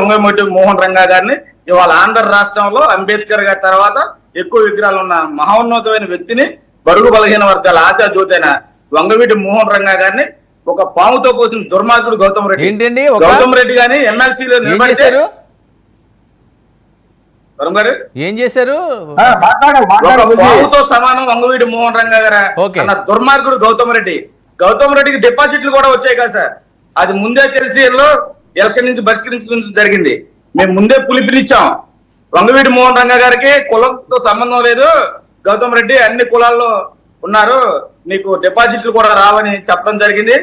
వంగవీటి మోహన్ రంగా గారిని ఇవాళ ఆంధ్ర రాష్ట్రంలో అంబేద్కర్ గారి తర్వాత ఎక్కువ విగ్రహాలు ఉన్న మహోన్నతమైన వ్యక్తిని బడుగు బలహీన వర్గాల ఆశా జ్యోతైన వంగవీటి మోహన్ రంగా గారిని ఒక పాముతో పోసిన దుర్మార్గుడు గౌతమ్ రెడ్డి. ఏంటండి గౌతమ్ రెడ్డి గాని ఎమ్మెల్సీలో నిలబడితే ఏం చేశారు? పాముతో సమానం వంగవీటి మోహన్ రంగా గారు అన్న దుర్మార్గుడు గౌతమ్ రెడ్డి. గౌతమ్ రెడ్డికి డిపాజిట్లు కూడా వచ్చాయి కదా సార్, అది ముందే తెలిసి ఎలక్షన్ నుంచి బహిష్కరించడం జరిగింది. మేము ముందే పిలిపినిచ్చాం. వంగవీటి మోహన్ రంగా గారికి కులంతో సంబంధం లేదు, గౌతమ్ రెడ్డి అన్ని కులాల్లో ఉన్నారు, నీకు డిపాజిట్లు కూడా రావని చెప్పడం జరిగింది.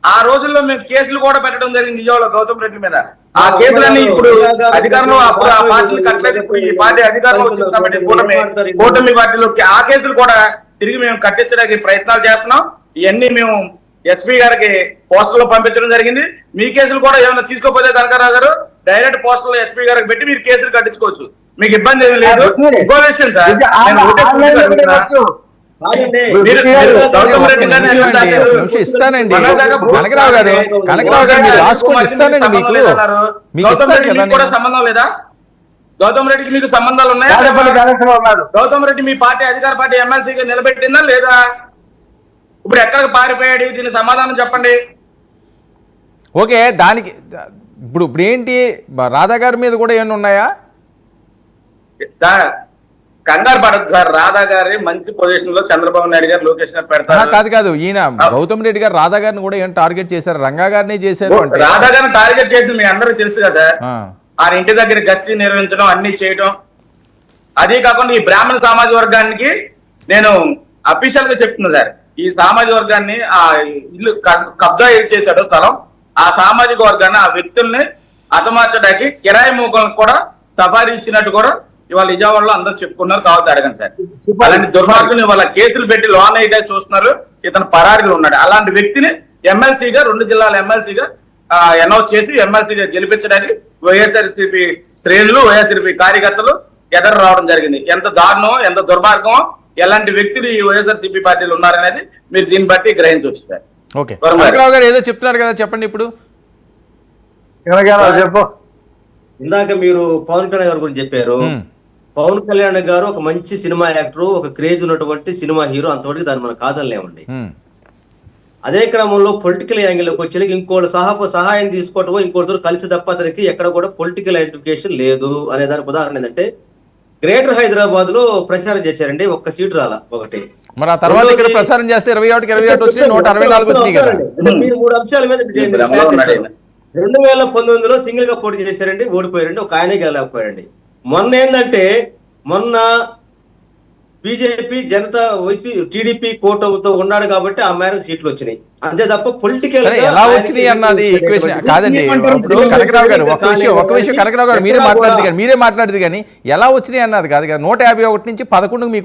ఆ రోజుల్లో మేము కేసులు కూడా పెట్టడం జరిగింది విజయవాడలో గౌతమ్ రెడ్డి మీద. ఆ కేసులన్నీ ఇప్పుడు అధికారంలో అప్పుడు ఆ పార్టీని కట్టలేదు, ఈ పార్టీ అధికారంలో వచ్చింది కాబట్టి కూటమి పార్టీలో ఆ కేసులు కూడా తిరిగి మేము కట్టించడానికి ప్రయత్నాలు చేస్తున్నాం. ఇవన్నీ మేము ఎస్పీ గారికి పోస్టర్లో పంపించడం జరిగింది. మీ కేసులు కూడా ఏమైనా తీసుకోపోతే కనకారావు గారు డైరెక్ట్ పోస్టర్లో ఎస్పీ గారికి పెట్టి మీరు కేసులు కట్టించుకోవచ్చు, మీకు ఇబ్బంది ఏమి లేదు. ఇంకో విషయం సార్, ఇస్తానండి కనకరావు గారు, కనకరావు గారు మీరు రాసుకొని ఇస్తానండి, మీకు కూడా సంబంధం లేదా? గౌతమ్ రెడ్డికి మీకు సంబంధాలు ఉన్నాయా? గౌతమ్ రెడ్డి మీ పార్టీ అధికార పార్టీ ఎమ్మెల్సీగా నిలబెట్టిందా లేదా? ఇప్పుడు ఎక్కడికి పారిపోయాడు? దీనికి సమాధానం చెప్పండి. ఓకే, దానికి ఇప్పుడు ఏంటి, రాధా గారి మీద కూడా ఏమైనా ఉన్నాయా సార్? కంగారు పడదు సార్, రాధా గారి మంచి పొజిషన్ లో చంద్రబాబు నాయుడు గారు, లోకేష్ గారు పెడతారు. కాదు ఈయన గౌతమ్ రెడ్డి గారు రాధా గారిని కూడా ఏం టార్గెట్ చేశారు? రంగా గారిని చేశారు అంటే రాధా గారిని టార్గెట్ చేసింది మీ అందరూ తెలుసు కదా సార్. ఆయన ఇంటి దగ్గర గస్తీ నిర్వహించడం, అన్ని చేయడం. అదే కాకుండా ఈ బ్రాహ్మణ సామాజిక వర్గానికి నేను అఫీషియల్ గా చెప్తున్నా సార్, ఈ సామాజిక వర్గాన్ని ఆ ఇల్లు కబ్జా చేశాడు స్థలం, ఆ సామాజిక వర్గాన్ని ఆ వ్యక్తుల్ని హతమార్చడానికి కిరాయి మూకలకు కూడా సఫారీ ఇచ్చినట్టు కూడా ఇవాళ విజయవాడలో అందరూ చెప్పుకున్నారు. కావచ్చు అడగండి సార్. అలాంటి దుర్మార్గుని వాళ్ళ కేసులు పెట్టి లోన్ అయితే చూస్తున్నారు, ఇతను పరారీలో ఉన్నాడు. అలాంటి వ్యక్తిని ఎమ్మెల్సీగా, 2 జిల్లాల ఎమ్మెల్సీగా అనౌన్స్ చేసి ఎమ్మెల్సీగా గెలిపించడానికి వైఎస్ఆర్సీపీ శ్రేణులు, వైఎస్ఆర్సీపీ కార్యకర్తలు ఎదురు రావడం జరిగింది. ఎంత దారుణం, ఎంత దుర్మార్గమో, ఎలాంటి వ్యక్తులు ఈ వైఎస్ఆర్సీపీ పార్టీలు ఉన్నారనేది మీరు దీన్ని బట్టి గ్రహించవచ్చు సార్. ఓకే, కనకరావు గారు ఏదో చెప్తున్నారు కదా, చెప్పండి ఇప్పుడు. చెప్పు. ఇందాక మీరు పవన్ కళ్యాణ్ గారి గురించి చెప్పారు. పవన్ కళ్యాణ్ గారు ఒక మంచి సినిమా యాక్టర్, ఒక క్రేజ్ ఉన్నటువంటి సినిమా హీరో, అంతవరకు దాన్ని మనం కాదనలేమండి. అదే క్రమంలో పొలిటికల్ యాంగిల్కి వచ్చేకి ఇంకోటి సహాయం తీసుకోవటం, ఇంకోటితో కలిసి తప్ప అతనికి ఎక్కడ కూడా పొలిటికల్ ఐడెంటిఫికేషన్ లేదు అనే దానికి ఉదాహరణ ఏంటంటే, గ్రేటర్ హైదరాబాద్ లో ప్రచారం చేశారండి, ఒక్క సీటు రాలా ఒకటి. మరి ఆ తర్వాత ఇక్కడ ప్రచారం చేస్తే 21 వచ్చి 164 వచ్చినాయి కదా. మీరు 3 అంశాల మీద 2019లో సింగిల్ గా పోటీ చేశారండి, ఓడిపోయారండి, ఒక ఆయనే గెలలేకపోయారండి. మొన్న ఏంటంటే, మొన్న బీజేపీ, జనతా, టీడీపీ కూటమితో ఉన్నాడు కాబట్టి ఆ మేరకు సీట్లు వచ్చినాయి, అంతే తప్ప పొలిటికల్ ఎలా వచ్చినాయి అన్నది ఈక్వేషన్ కాదండి. ఇప్పుడు కనకరావు గారు ఒక విషయం కనకరావు గారు మీరే మాట్లాడేది కానీ ఎలా వచ్చినాయి అన్నది కాదు కదా. 151 నుంచి 11 మీకు